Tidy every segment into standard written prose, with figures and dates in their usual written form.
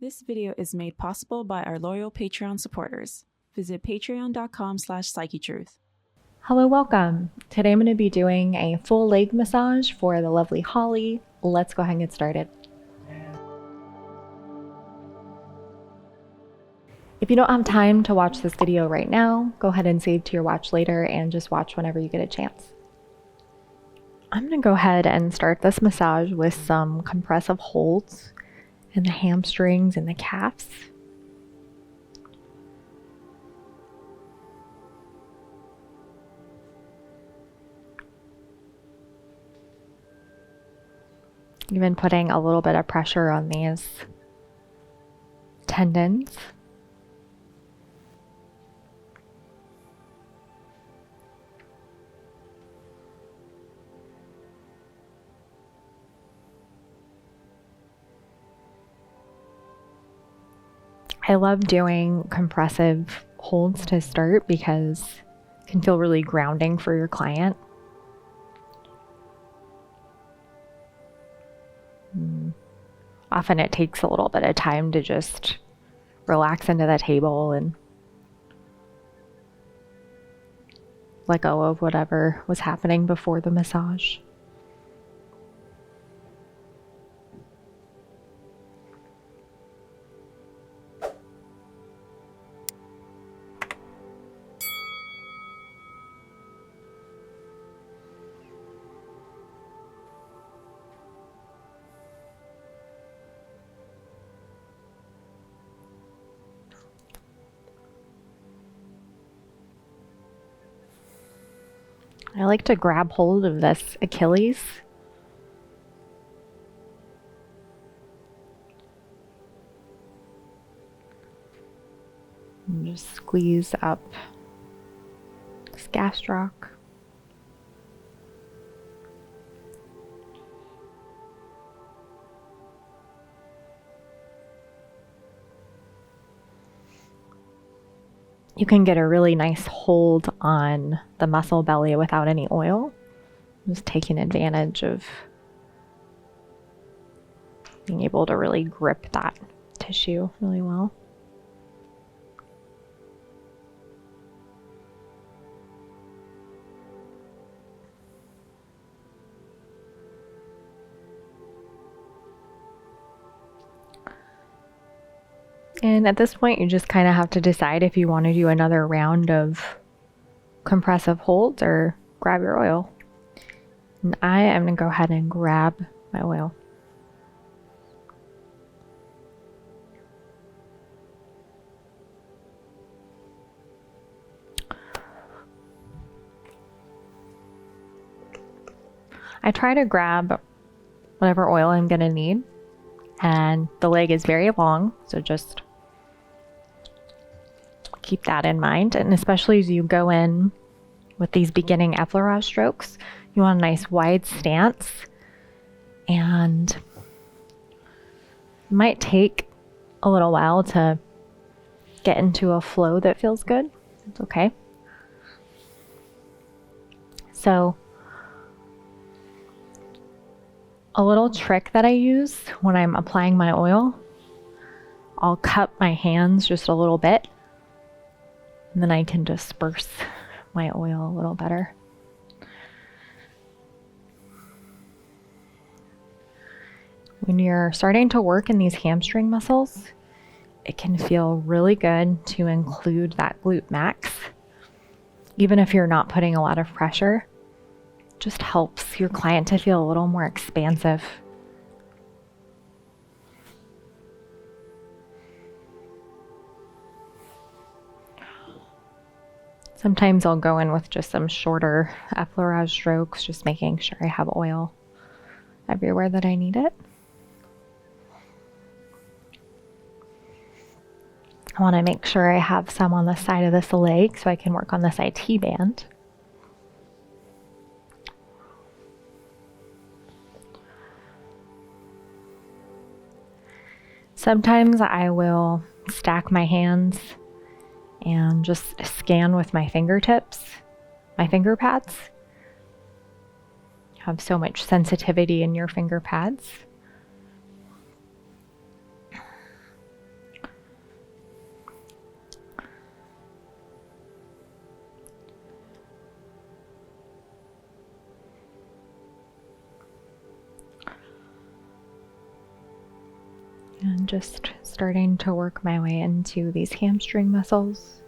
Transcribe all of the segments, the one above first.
This video is made possible by our loyal Patreon supporters. Visit patreon.com/PsycheTruth. Hello, welcome. Today I'm going to be doing a full leg massage for the lovely Holly. Let's go ahead and get started. If you don't have time to watch this video right now, go ahead and save to your watch later and just watch whenever you get a chance. I'm going to go ahead and start this massage with some compressive holds in the hamstrings and the calves. Even putting a little bit of pressure on these tendons. I love doing compressive holds to start because it can feel really grounding for your client. Often it takes a little bit of time to just relax into the table and let go of whatever was happening before the massage. I like to grab hold of this Achilles. And just squeeze up this gastroc. You can get a really nice hold on the muscle belly without any oil. Just taking advantage of being able to really grip that tissue really well. And at this point, you just kind of have to decide if you want to do another round of compressive holds or grab your oil. And I am going to go ahead and grab my oil. I try to grab whatever oil I'm going to need, and the leg is very long, so just keep that in mind. And especially as you go in with these beginning effleurage strokes, you want a nice wide stance, and it might take a little while to get into a flow that feels good. It's okay. So a little trick that I use when I'm applying my oil, I'll cup my hands just a little bit, and then I can disperse my oil a little better. When you're starting to work in these hamstring muscles, it can feel really good to include that glute max. Even if you're not putting a lot of pressure, it just helps your client to feel a little more expansive. Sometimes I'll go in with just some shorter effleurage strokes, just making sure I have oil everywhere that I need it. I want to make sure I have some on the side of this leg so I can work on this IT band. Sometimes I will stack my hands and just scan with my fingertips, my finger pads. You have so much sensitivity in your finger pads. just starting to work my way into these hamstring muscles.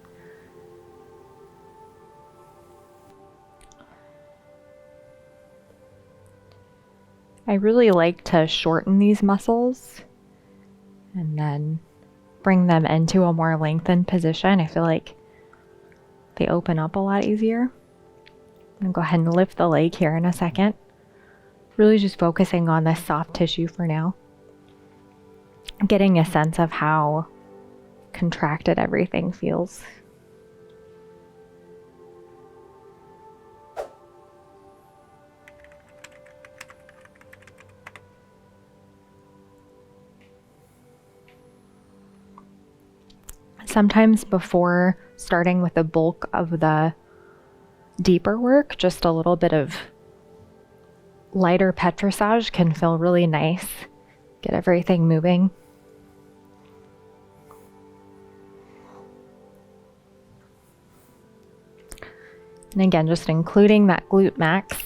I really like to shorten these muscles and then bring them into a more lengthened position. I feel like they open up a lot easier. I'm gonna go ahead and lift the leg here in a second. Really just focusing on this soft tissue for now. I'm getting a sense of how contracted everything feels. Sometimes before starting with the bulk of the deeper work, just a little bit of lighter petrissage can feel really nice. Get everything moving. And again, just including that glute max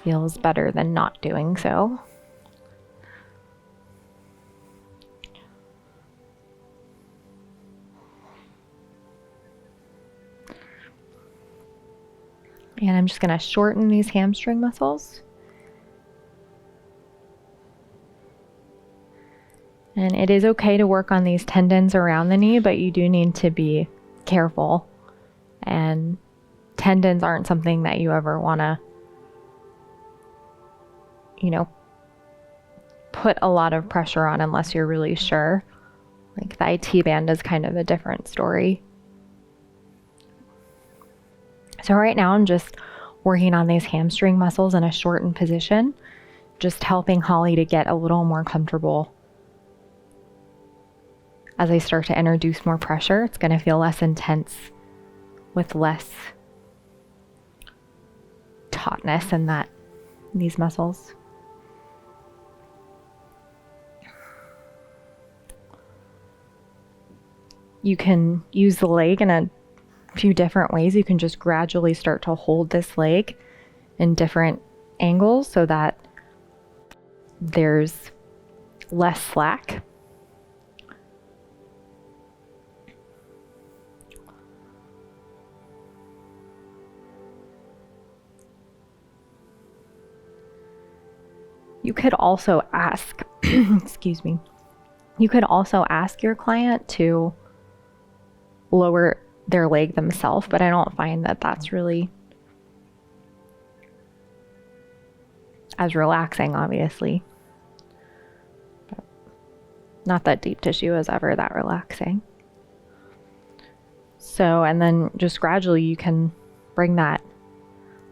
feels better than not doing so. And I'm just going to shorten these hamstring muscles. And it is okay to work on these tendons around the knee, but you do need to be careful. And tendons aren't something that you ever want to, put a lot of pressure on unless you're really sure. Like the IT band is kind of a different story. So right now I'm just working on these hamstring muscles in a shortened position, just helping Holly to get a little more comfortable. As I start to introduce more pressure, it's going to feel less intense with less tautness in these muscles. You can use the leg in a few different ways. You can just gradually start to hold this leg in different angles so that there's less slack. You could also ask, excuse me, you could also ask your client to lower their leg themselves, but I don't find that that's really as relaxing, obviously. But not that deep tissue is ever that relaxing. So, and then just gradually you can bring that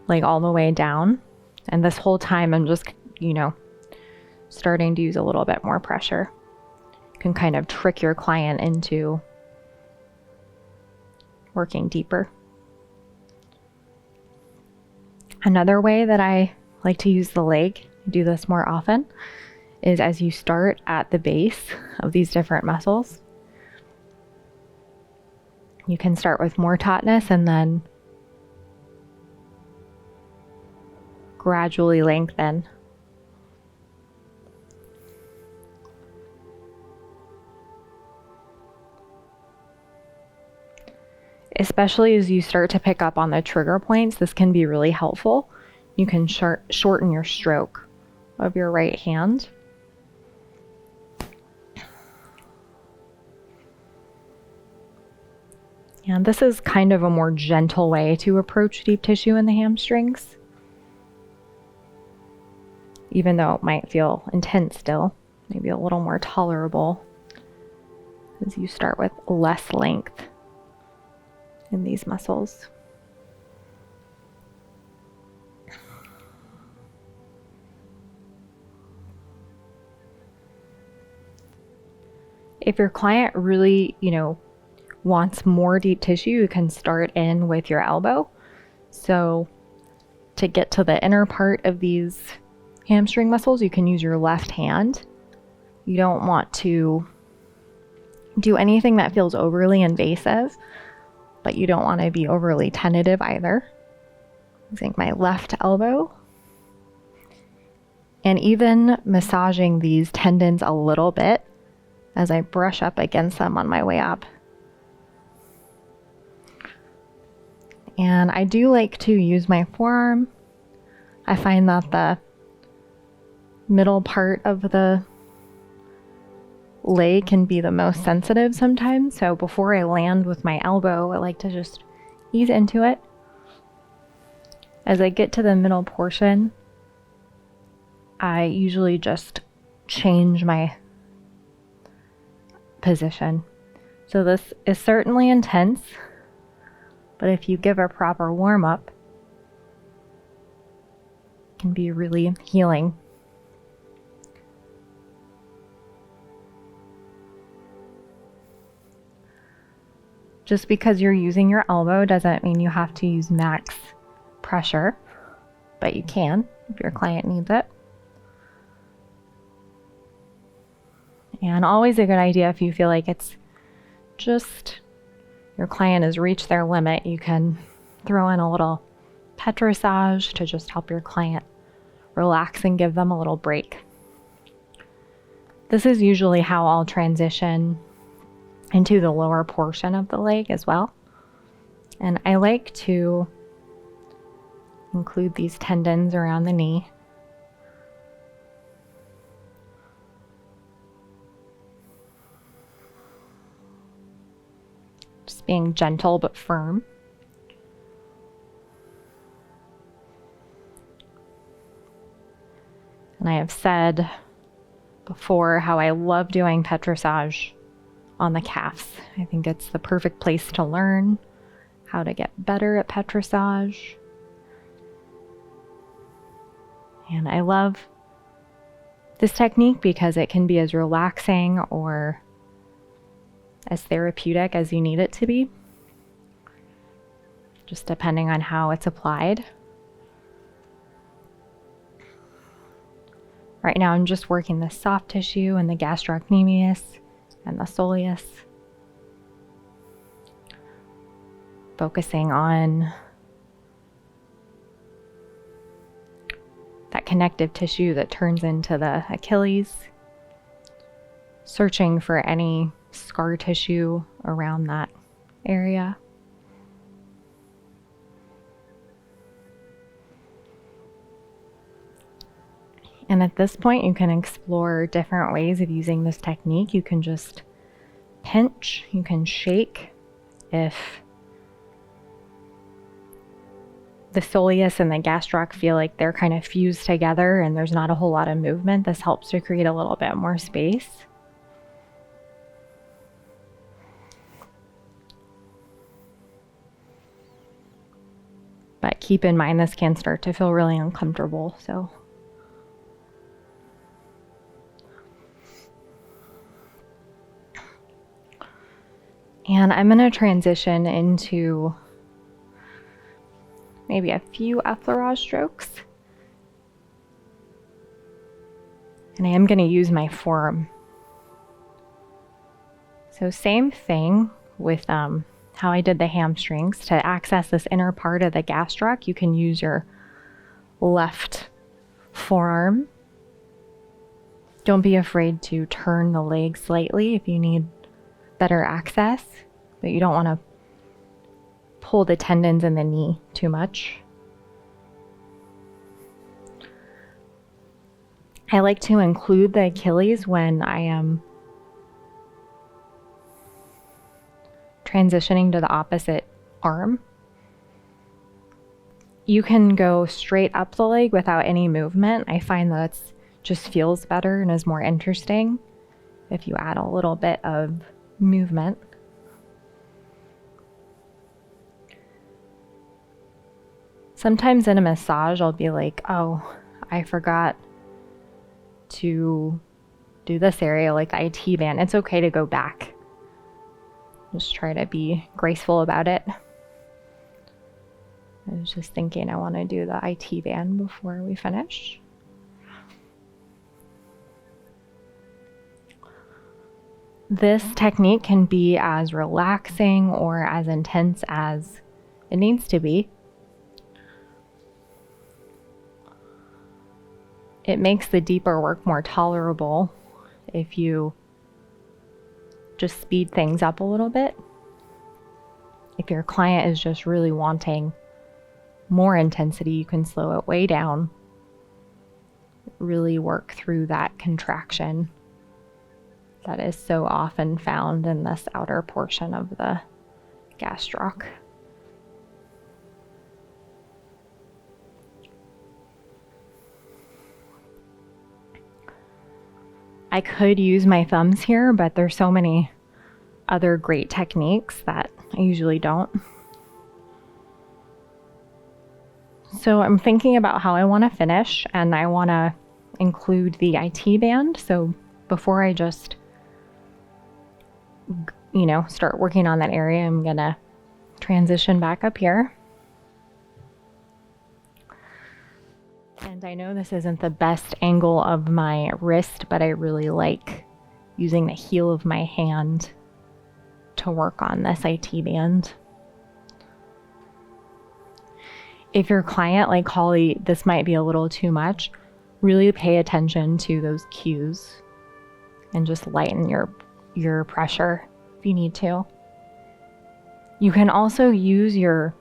leg all the way down. And this whole time I'm just, starting to use a little bit more pressure. You can kind of trick your client into working deeper. Another way that I like to use the leg, do this more often, is as you start at the base of these different muscles. You can start with more tautness and then gradually lengthen. Especially as you start to pick up on the trigger points, this can be really helpful. You can shorten your stroke of your right hand. And this is kind of a more gentle way to approach deep tissue in the hamstrings. Even though it might feel intense still, maybe a little more tolerable as you start with less length in these muscles. If your client really, wants more deep tissue, you can start in with your elbow. So to get to the inner part of these hamstring muscles, you can use your left hand. You don't want to do anything that feels overly invasive, but you don't want to be overly tentative either. Using my left elbow. And even massaging these tendons a little bit as I brush up against them on my way up. And I do like to use my forearm. I find that the middle part of the leg can be the most sensitive sometimes. So before I land with my elbow, I like to just ease into it. As I get to the middle portion, I usually just change my position. So this is certainly intense, but if you give a proper warm-up, it can be really healing. Just because you're using your elbow doesn't mean you have to use max pressure, but you can if your client needs it. And always a good idea if you feel like it's just your client has reached their limit, you can throw in a little PsycheTruth to just help your client relax and give them a little break. This is usually how I'll transition into the lower portion of the leg as well. And I like to include these tendons around the knee. Just being gentle but firm. And I have said before how I love doing PsycheTruth on the calves. I think it's the perfect place to learn how to get better at PsycheTruth. And I love this technique because it can be as relaxing or as therapeutic as you need it to be, just depending on how it's applied. Right now I'm just working the soft tissue and the gastrocnemius and the soleus, focusing on that connective tissue that turns into the Achilles, searching for any scar tissue around that area. And at this point, you can explore different ways of using this technique. You can just pinch, you can shake. If the soleus and the gastroc feel like they're kind of fused together and there's not a whole lot of movement, this helps to create a little bit more space. But keep in mind, this can start to feel really uncomfortable, so. And I'm going to transition into maybe a few effleurage strokes. And I am going to use my forearm. So same thing with how I did the hamstrings. To access this inner part of the gastroc, you can use your left forearm. Don't be afraid to turn the leg slightly if you need better access, but you don't want to pull the tendons in the knee too much. I like to include the Achilles when I am transitioning to the opposite arm. You can go straight up the leg without any movement. I find that it just feels better and is more interesting if you add a little bit of movement. Sometimes in a massage, I'll be like, oh, I forgot to do this area, like the IT band. It's okay to go back. Just try to be graceful about it. I was just thinking I want to do the IT band before we finish. This technique can be as relaxing or as intense as it needs to be. It makes the deeper work more tolerable if you just speed things up a little bit. If your client is just really wanting more intensity, you can slow it way down. Really work through that contraction that is so often found in this outer portion of the gastroc. I could use my thumbs here, but there's so many other great techniques that I usually don't. So I'm thinking about how I want to finish, and I want to include the IT band. So before I just, start working on that area, I'm going to transition back up here. And I know this isn't the best angle of my wrist, but I really like using the heel of my hand to work on this IT band. If your client, like Holly, this might be a little too much, really pay attention to those cues and just lighten your pressure if you need to. You can also use your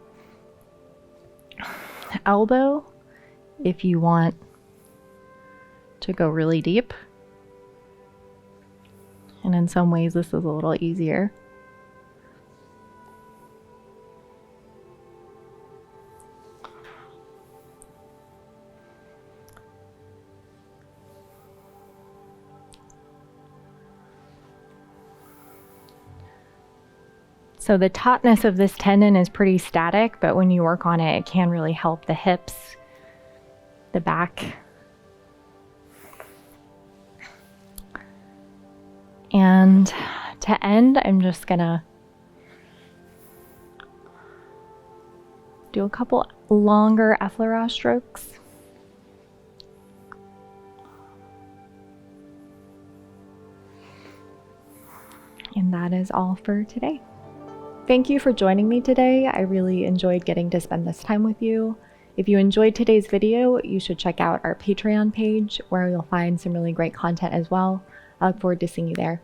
elbow if you want to go really deep. And in some ways, this is a little easier. So the tautness of this tendon is pretty static, but when you work on it, it can really help the hips, the back. And to end, I'm just gonna do a couple longer effleurage strokes. And that is all for today. Thank you for joining me today. I really enjoyed getting to spend this time with you. If you enjoyed today's video, you should check out our Patreon page where you'll find some really great content as well. I look forward to seeing you there.